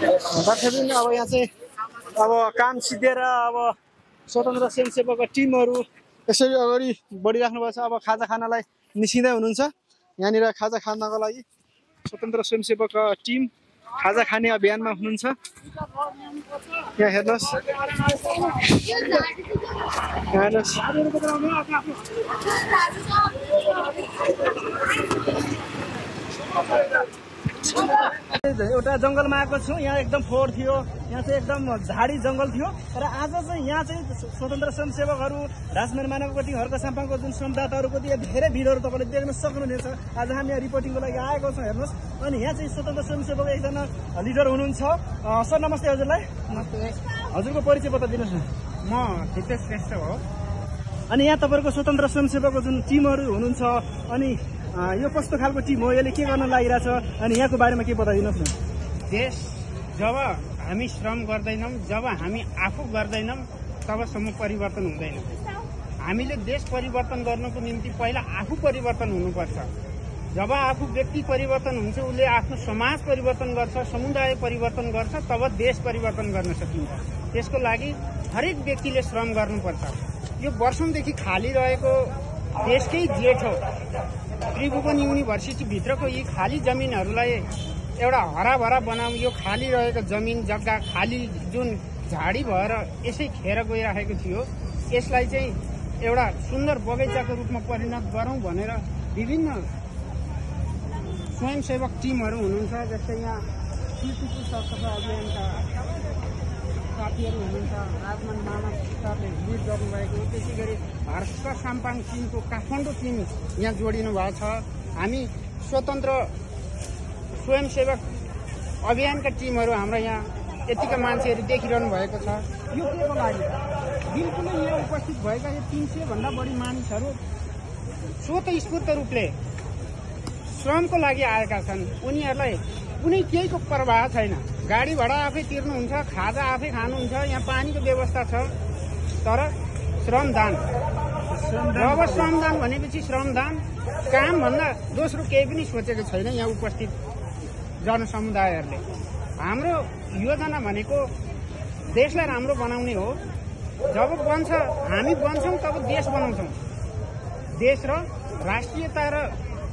दर्शकवृन्द अब यहाँ चाहिँ अब काम सिद्धेर अब स्वतन्त्र स्वयंसेवकका टिमहरू यसरी अगाडि बढिराख्नु भएको छ। अब खाजा खानलाई निस्किँदै हुनुहुन्छ। यहाँनिर खाजा खानको लागि स्वतन्त्र स्वयंसेवकका टिम खाजा खाने अभियानमा हुनुहुन्छ। यहाँ हेर्नुहोस्, एउटा जङ्गलमा आएको छु। यहाँ एकदम फोहोर थियो, यहाँ चाहिँ एकदम झाडी जङ्गल थियो। र आज चाहिँ यहाँ चाहिँ स्वतन्त्र स्वयंसेवकहरू, राजमार्ग मानवगति, हर्क साम्पाङको जुन श्रमदाताहरूको धेरै भिडहरू तपाईँले देख्न सक्नुहुनेछ। आज हामी यहाँ रिपोर्टिङको लागि आएको छौँ। हेर्नुहोस्, अनि यहाँ चाहिँ स्वतन्त्र स्वयंसेवक एकजना लिडर हुनुहुन्छ। सर नमस्ते हजुरलाई। नमस्ते। हजुरको परिचय बताइदिनुहोस् न। म दिपेश श्रेष्ठ हो। अनि यहाँ तपाईँको स्वतन्त्र स्वयंसेवकको जुन टिमहरू हुनुहुन्छ, अनि यो कस्तो खालको टिम हो, यसले के गर्न लागिरहेछ, अनि यहाँको बारेमा के बताइदिनुहोस् न। देश जब हामी श्रम गर्दैनौँ, जब हामी आफू गर्दैनौँ, तबसम्म परिवर्तन हुँदैन। हामीले देश परिवर्तन गर्नको निम्ति पहिला आफू परिवर्तन हुनुपर्छ। जब आफू व्यक्ति परिवर्तन हुन्छ, उसले आफ्नो समाज परिवर्तन गर्छ, समुदाय परिवर्तन गर्छ, तब देश परिवर्तन गर्न सकिन्छ। त्यसको लागि हरेक व्यक्तिले श्रम गर्नुपर्छ। यो वर्षौंदेखि खाली रहेको देशकै जेठ हो। त्रिभुवन युनिभर्सिटी भित्रको यी खाली जमिनहरूलाई एउटा हराभरा बनाऊ। यो खाली रहेको जमिन जग्गा, खाली जुन झाडी भएर यसै खेर गइरहेको थियो, यसलाई चाहिँ एउटा सुन्दर बगैँचाको रूपमा परिणत गरौँ भनेर विभिन्न स्वयंसेवक टिमहरू हुनुहुन्छ। जस्तै यहाँ कीर्तिपुर सरसफाइ अभियानका साथीहरू हुनुहुन्छ, राजमान मानव सरले लिड गर्नुभएको। त्यसै गरी हर्क साम्पाङ टिमको काठमाडौँ टिम यहाँ जोडिनु भएको छ। हामी स्वतन्त्र स्वयंसेवक अभियानका टिमहरू हाम्रो यहाँ यतिका मान्छेहरू देखिरहनु भएको छ। यो के को लागि? बिल्कुलै यहाँ उपस्थित भएका यो 300 भन्दा बढी मानिसहरू स्वतस्फूर्त रूपले श्रमको लागि आएका छन्। उनीहरूलाई कुनै केहीको प्रभाव छैन। गाडी भाडा आफै तिर्नुहुन्छ, खाजा आफै खानुहुन्छ, यहाँ पानीको व्यवस्था छ। तर श्रमदान, जब श्रमदान भनेपछि श्रमदान, काम भन्दा दोस्रो केही पनि सोचेको छैन यहाँ उपस्थित जनसमुदायहरूले। हाम्रो योजना भनेको देशलाई राम्रो बनाउने हो। जब बन्छ, हामी बन्छौँ तब देश बनाउँछौँ। देश र राष्ट्रियता र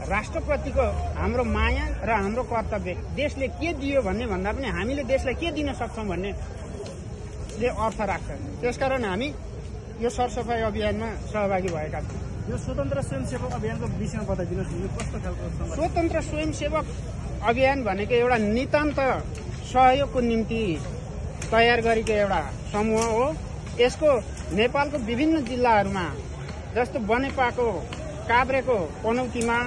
राष्ट्रप्रतिको हाम्रो माया र हाम्रो कर्तव्य, देशले के दियो भन्ने भन्दा पनि हामीले देशलाई के दिन सक्छौँ भन्नेले अर्थ राख्छ। त्यसकारण हामी यो सरसफाइ अभियानमा सहभागी भएका छौँ। यो स्वतन्त्र स्वयंसेवक अभियानको विषयमा बताइदिनुहोस्, यो कस्तो खालको? स्वतन्त्र स्वयंसेवक अभियान भनेको एउटा नितान्त सहयोगको निम्ति तयार गरेको एउटा समूह हो। यसको नेपालको विभिन्न जिल्लाहरूमा, जस्तो बनेपाको, काभ्रेको, पनौतीमा,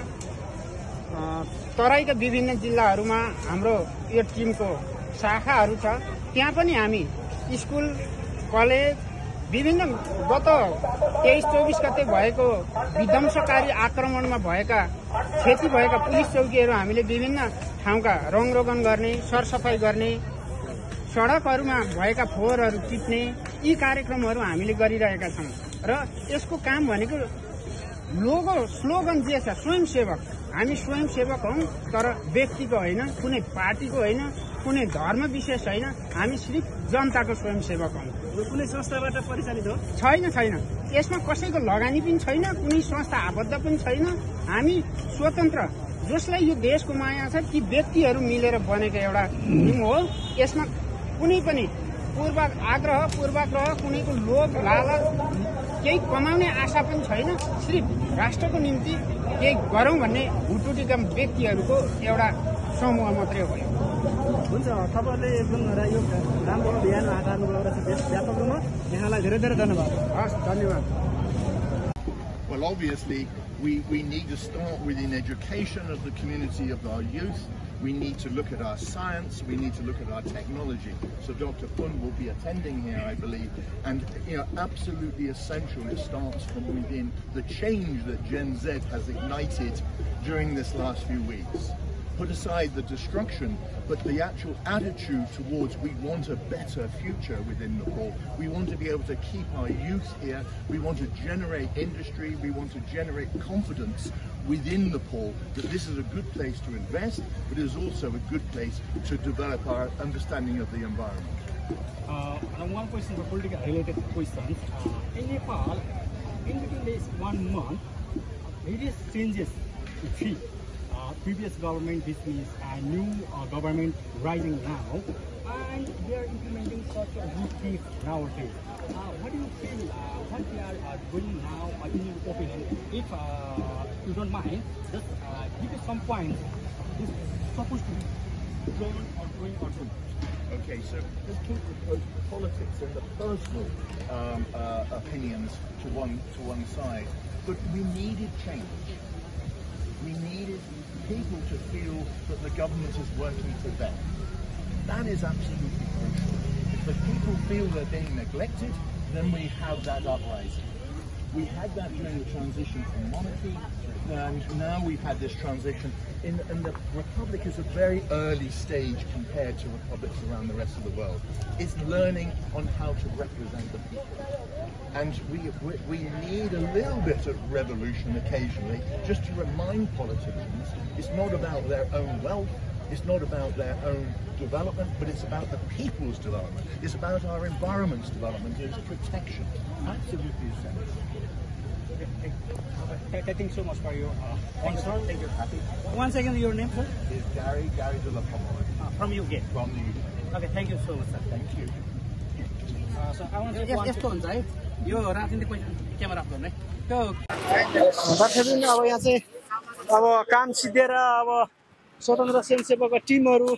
तराईका विभिन्न जिल्लाहरूमा हाम्रो यो टिमको शाखाहरू छ। त्यहाँ पनि हामी स्कुल, कलेज, विभिन्न गत 23-24 गते भएको विध्वंसकारी आक्रमणमा भएका क्षति भएका पुलिस चौकीहरू हामीले विभिन्न ठाउँका रङरोगन गर्ने, सरसफाई गर्ने, सडकहरूमा भएका फोहोरहरू टिप्ने, यी कार्यक्रमहरू हामीले गरिरहेका छौँ। र यसको काम भनेको लोगो स्लोगन जे छ, स्वयंसेवक। हामी स्वयंसेवक हौँ, तर व्यक्तिको होइन, कुनै पार्टीको होइन, कुनै धर्म विशेष होइन। हामी सिर्फ जनताको स्वयंसेवक हौँ। कुनै संस्थाबाट परिचालित हो? छैन। यसमा कसैको लगानी पनि छैन, कुनै संस्था आबद्ध पनि छैन। हामी स्वतन्त्र, जसलाई यो देशको माया छ, ती व्यक्तिहरू मिलेर बनेको एउटा टिम हो। यसमा कुनै पनि पूर्वाग्रह, कुनैको लोभ लालच, केही कमाउने आशा पनि छैन। सिर्फ राष्ट्रको निम्ति केही गरौँ भन्ने हुटुटीका व्यक्तिहरूको एउटा समूह मात्रै हो। हुन्छ, तपाईँहरूले एकदम यो राम्रो अभियान हात हाल्नुभयो र देशव्यापक रूपमा यहाँलाई धेरै धेरै धन्यवाद। हस्, धन्यवाद। Well, obviously, we need to start within education of the community of our youth. We need to look at our science. We need to look at our technology. So Dr. Pun will be attending here, I believe. And, absolutely essential, it starts from within the change that Gen Z has ignited during this last few weeks. Put aside the destruction but the actual attitude towards we want a better future within Nepal. We want to be able to keep our youth here. We want to generate industry. We want to generate confidence within Nepal that this is a good place to invest, but it is also a good place to develop our understanding of the environment. One question, the political related question. In Nepal, in between this 1 month, various changes to see. Previous government dismissed and new government rising now, and they are implementing such a good things nowadays. What do you feel what they are doing now in your opinion? If you don't mind, just give us some points. This is supposed to be done or doing or doing. Okay, so let's keep the politics and the personal opinions to one side. But we needed change. We needed people to feel that the government is working for them. That is absolutely crucial. If the people feel they're being neglected, then we have that uprising. We had that during the transition from monarchy, and now we've had this transition. And the Republic is a very early stage compared to republics around the rest of the world. It's learning on how to represent the people. And we need a little bit of revolution occasionally, just to remind politicians it's not about their own wealth, it's not about their own development, but it's about the people's development. It's about our environment's development, it's protection. Absolutely essential. Thank you so much for your answer. Thank you. Happy. Once again, your name, sir? Is Gary de la Pomeroy. From UK. From the UK. Okay, thank you so much, sir. Thank you. So I want to यस्तो हुन्छ है यो राजनीतिक camera of गर्ने त्यो दर्शकबिन अब यहाँ चाहिँ अब काम सिद्धेर अब स्वतन्त्र स्वयंसेवकको टिमहरू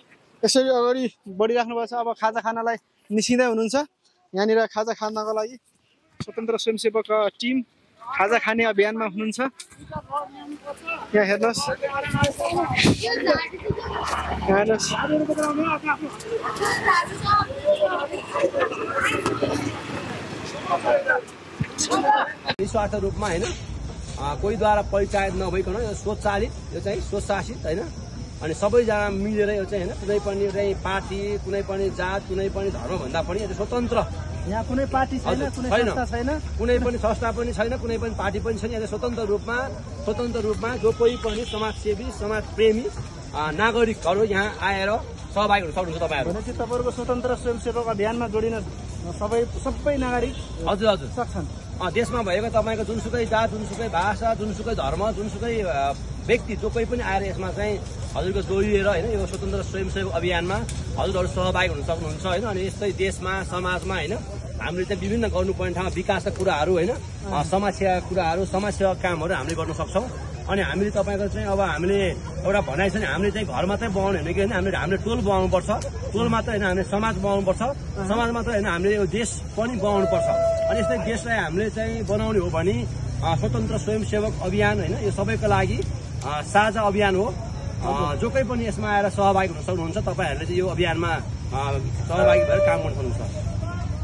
यसरी अगाडि बढिराख्नु भएको छ। अब खाजा खानालाई निस्किँदै हुनुहुन्छ। यहाँनिर खाजा खानको लागि स्वतन्त्र स्वयंसेवकको टिम खाजा खाने अभियानमा हुनुहुन्छ। यहाँ हेर्नुहोस्, निस्वार्थ रूपमा हैन कोहीद्वारा परिचालित नभइकन यो स्वचालित यो चाहिँ स्वशासित हैन अनि सबैजना मिलेर यो चाहिँ हैन कुनै पनि चाहिँ पार्टी कुनै पनि जात कुनै पनि धर्म भन्दा पनि यो स्वतन्त्र यहाँ कुनै पार्टी छैन, कुनै संस्था छैन, कुनै पनि संस्था पनि छैन, कुनै पनि पार्टी पनि छैन। यहाँ स्वतन्त्र रूपमा जो कोही पनि समाजसेवी समाजप्रेमी नागरिकहरू यहाँ आएर सहभागी हुन सक्नुहुन्छ। तपाईहरु भनेपछि तपाईहरुको स्वतन्त्र स्वयंसेवक अभियानमा जोडिन सबै नागरिक हजुर सक्छन्। देशमा भएको तपाईको जुनसुकै जात जुनसुकै भाषा जुनसुकै धर्म जुनसुकै व्यक्ति जो कोही पनि आएर यसमा चाहिँ हजुरको जोडिएर हैन यो स्वतन्त्र स्वयंसेवक अभियानमा हजुरहरु सहभागी हुन सक्नुहुन्छ हैन। अनि यस्तै देशमा समाजमा हैन हामीले चाहिँ विभिन्न गर्नुपर्ने ठाउँमा विकासका कुराहरू हैन समाजसेवा कुराहरू समाजसेवा कामहरू हामीले गर्न सक्छौं। अनि हामीले तपाईको चाहिँ अब हामीले एउटा भनाइ छ नि हामीले चाहिँ घर मात्रै बनाउनु हैन कि हैन हामीले टोल बनाउनु पर्छ। टोल मात्रै हैन हामीले समाज बनाउनु पर्छ। समाज मात्रै हैन हामीले यो देश पनि बनाउनु पर्छ। अनि यस्तै देशलाई हामीले चाहिँ बनाउने हो भने स्वतन्त्र स्वयंसेवक अभियान हैन यो सबैको लागि साझा अभियान हो। जो कोही पनि यसमा आएर सहभागी हुन सक्नुहुन्छ। तपाईहरुले चाहिँ यो अभियानमा सहभागी भएर काम गर्न सक्नुहुन्छ।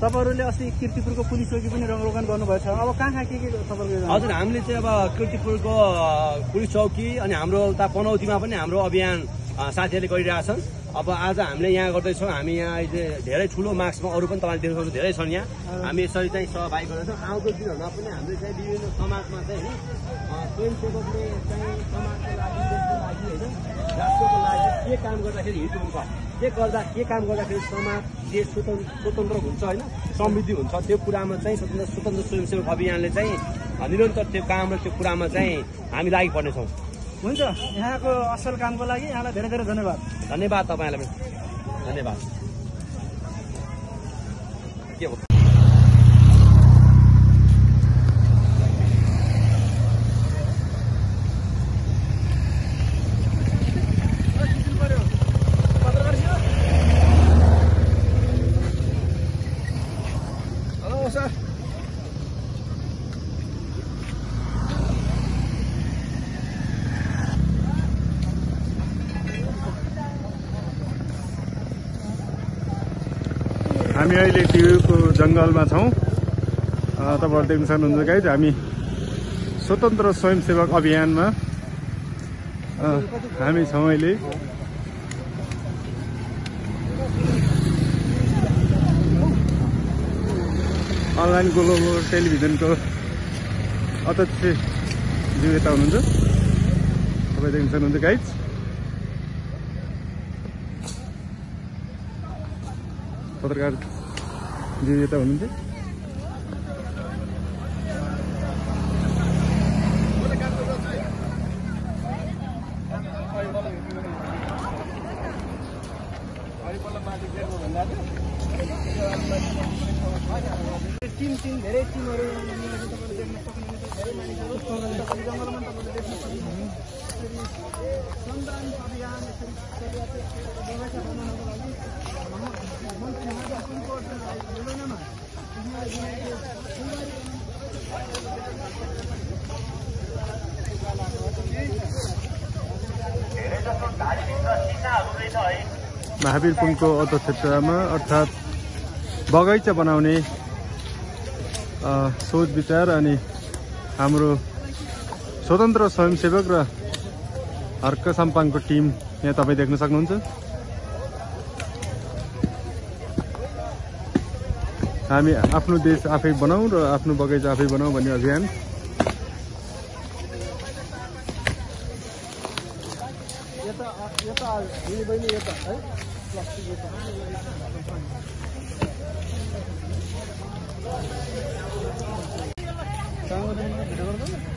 तपाईहरुले अस्ति कीर्तिपुरको पुलिस चौकी पनि रङरोगन गर्नुभएको छ। अब कहाँ के तपाईहरुले हजुर हामीले चाहिँ अब कीर्तिपुरको पुलिस चौकी अनि हाम्रो उता पनौतीमा पनि हाम्रो अभियान साथीहरूले गरिरहेछन्। अब आज हामीले यहाँ गर्दैछौँ। हामी यहाँ अहिले धेरै ठुलो मार्क्समा अरू पनि तपाईँले देख्नु सक्नुहुन्छ धेरै छन् यहाँ। हामी यसरी चाहिँ सहभागी गर्दैछौँ। आउँदो दिनहरूमा पनि हामीले चाहिँ विभिन्न समाजमा चाहिँ हैन स्वयंसेवकले चाहिँ समाजको लागि देशको लागि हैन राष्ट्रको लागि के काम गर्दाखेरि हित हुन्छ के काम गर्दाखेरि समाज देश स्वतन्त्र हुन्छ हैन समृद्धि हुन्छ त्यो कुरामा चाहिँ स्वतन्त्र स्वयंसेवक अभियानले चाहिँ निरन्तर त्यो काम र त्यो कुरामा चाहिँ हामी लागि पर्नेछौँ। हुन्छ, यहाँको असल कामको लागि यहाँलाई धेरै धेरै धन्यवाद। धन्यवाद तपाईलाई पनि धन्यवाद। के हो हामी अहिले टियुको जङ्गलमा छौँ। तपाईहरु देख्न सक्नुहुन्छ गाइज हामी स्वतन्त्र स्वयंसेवक अभियानमा हामी छौँ अहिले। अनलाइन ग्लोबल टेलिभिजनको अध्यक्षज्यू यता हुनुहुन्छ, तपाईँ देख्न सक्नुहुन्छ गाइज। पत्रकारज्यू यता हुनुहुन्छ। टिम धेरै टिमहरू तपाईँले देख्न सक्नुहुन्छ। धेरै मानिसहरू जङ्गलमा तपाईँले देख्न सक्नुहुन्छ। सन्तान अभियान यसरी बगैँचा बनाउनको लागि मन्त्री महादेवको योजनामा महावीर पुनको अध्यक्षतामा अर्थात् बगैँचा बनाउने सोच विचार अनि हाम्रो स्वतन्त्र स्वयंसेवक र हर्क साम्पाङको टिम यहाँ तपाईँ देख्न सक्नुहुन्छ। हामी आफ्नो देश आफै बनाऊ र आफ्नो बगैँचा आफै बनाऊ भन्ने अभियान।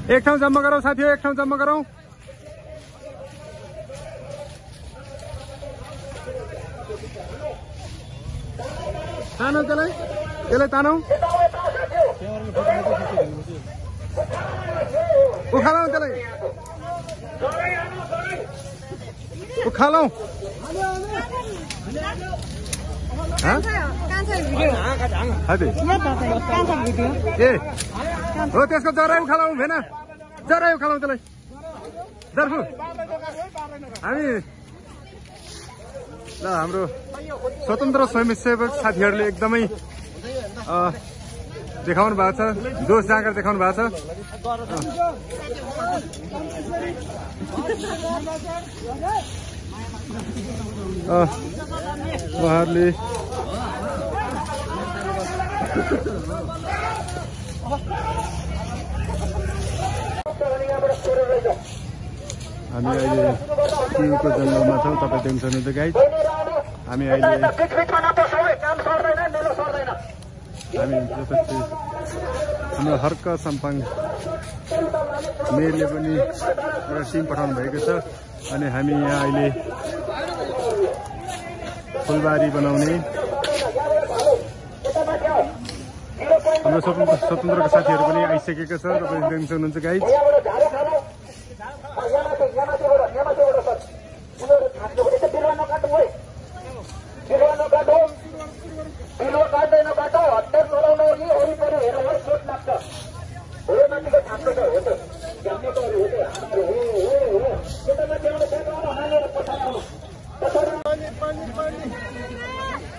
एक ठाउँ जम्मा गरौँ साथीहरू, एक ठाउँ जम्मा गरौँ। तानौ त्यसलाई तानौ, उखालौ त्यसलाई, उखालौ। ए हो त्यसको जरै उखालौ भएन, जरै उखालौ त्यसलाई जर्फु। हामी ल हाम्रो स्वतन्त्र स्वयंसेवक साथीहरूले एकदमै देखाउनु भएको छ, जोस जाँगर देखाउनु भएको छ। उहाँहरूले हामी अहिले टियुको जङ्गलमा छौँ, तपाईँ देख्न सक्नुहुन्छ गाइज। हामी अहिले जसरी हाम्रो हर्क साम्पाङ मेयरले पनि एउटा टिम पठाउनु भएको छ अनि हामी यहाँ अहिले फुलबारी बनाउने हाम्रो स्वतन्त्रका साथीहरू पनि आइसकेका छ, तपाईँ देख्न सक्नुहुन्छ गाइज।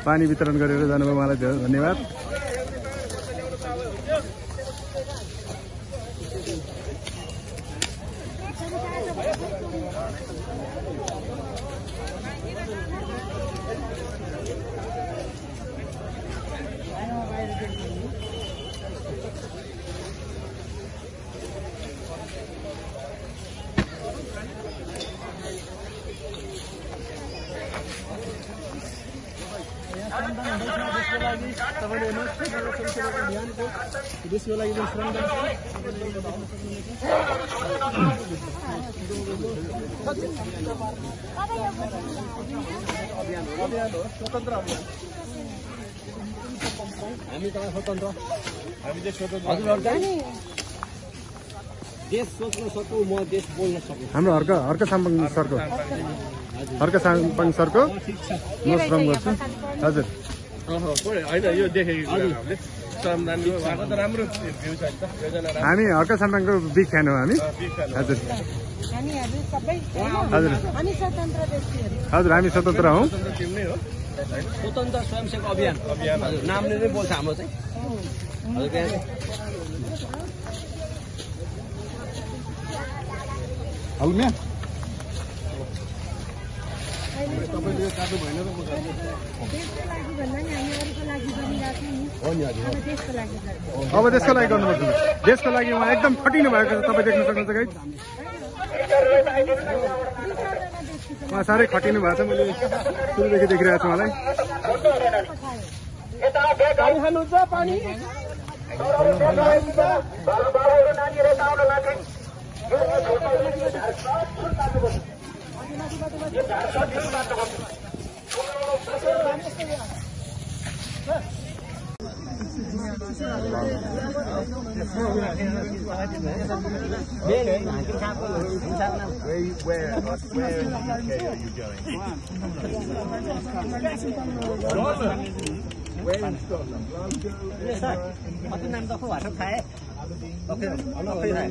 पानी वितरण गरेर जानुभयो, उहाँलाई धेरै धन्यवाद। तपाईँले हेर्नुहोस् स्वयंसेवक अभियानको देशको लागि जुन श्रमदान छ तपाईँले देख्न सक्नुहुन्छ। स्वतन्त्र अभियान हामी तपाईँ स्वतन्त्र, हामी चाहिँ स्वतन्त्र। देश सोच्न सकौँ, म देश बोल्न सकौँ। हाम्रो हर्क साम्पाङ सरको म श्रम गर्छु। हजुर होइन यो देखेको हामीले श्रमदान भएको त राम्रो भ्यू छ नि त, योजना राम्रो। हामी हर्क साम्पाङको बिग फ्यान हो हामी। हजुर हजुर हजुर हामी स्वतन्त्र हौँ। टिम नै हो, स्वतन्त्र स्वयंसेवक अभियान हजुर नामले नै बोल्छ हाम्रो चाहिँ। हजुर त्यहाँ हल्मिया देशको लागि भन्दा नि हामी अरूको लागि गरिरहेको नि। अब त्यसको लागि गर्नुपर्छ देशको लागि उहाँ एकदम खटिनु भएको छ तपाईँ देख्न सक्नुहुन्छ गाइस उहाँ साह्रै खटिनु भएको छ मैले सुरुदेखि देखिरहेको छु उहाँलाई Where in the UK are you going? Where in Scotland? Yes, sir. Apa nama tu apa Thai? Okay, apa Thai?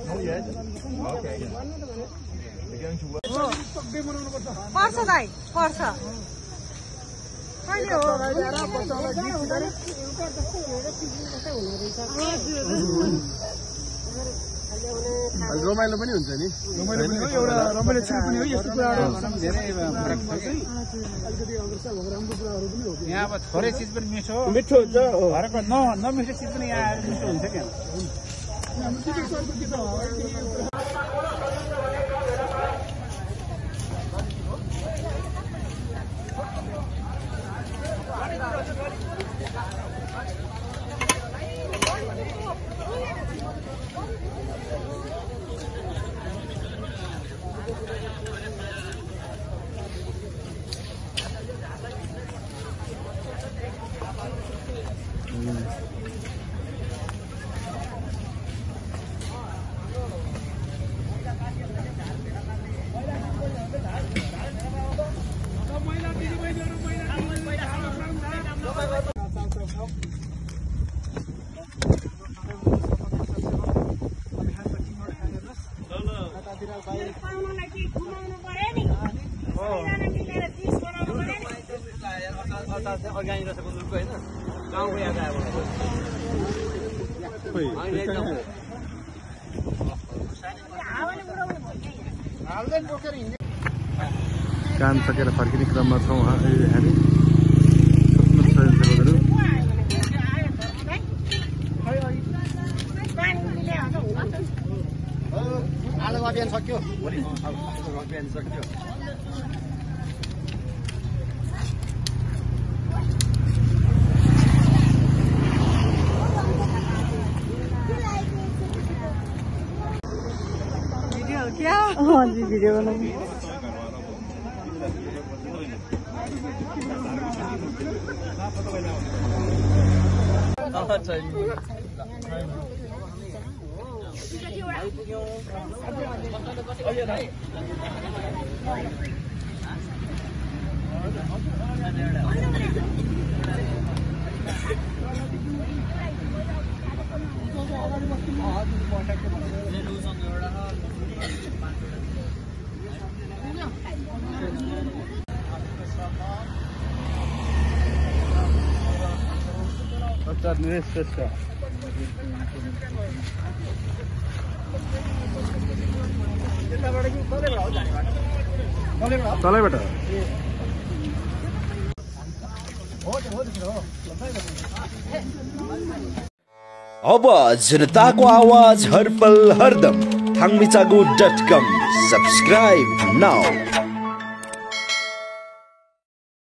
Not yet. Okay. We're going to work. पर्छ दाइ पर्छ कहिले हो रमाइलो पनि हुन्छ नि रमाइलो पनि एउटा रमाइलो चिज पनि हो यस्तो कुराहरू धेरै फरक पर्छ अलिकति अग्रसर भएको राम्रो कुराहरू पनि हो यहाँ अब थोरै चिज पनि मिठो मिठो हुन्छ घरको नमिठो चिज पनि यहाँ आएर मिठो हुन्छ क्या अर्ग्यानिक रहेछ गुन्द्रुकको होइन गाउँको याद आयो काम सकेर फर्किने क्रममा छौँ हामी आजको अभियान सक्यो अभियान सक्यो क्या हाँ जी वीडियो बनाऊंगी तलैबाट अब जनताको आवाज हरपल हरदम थाङमिचागु.com सब्सक्राइब नाउ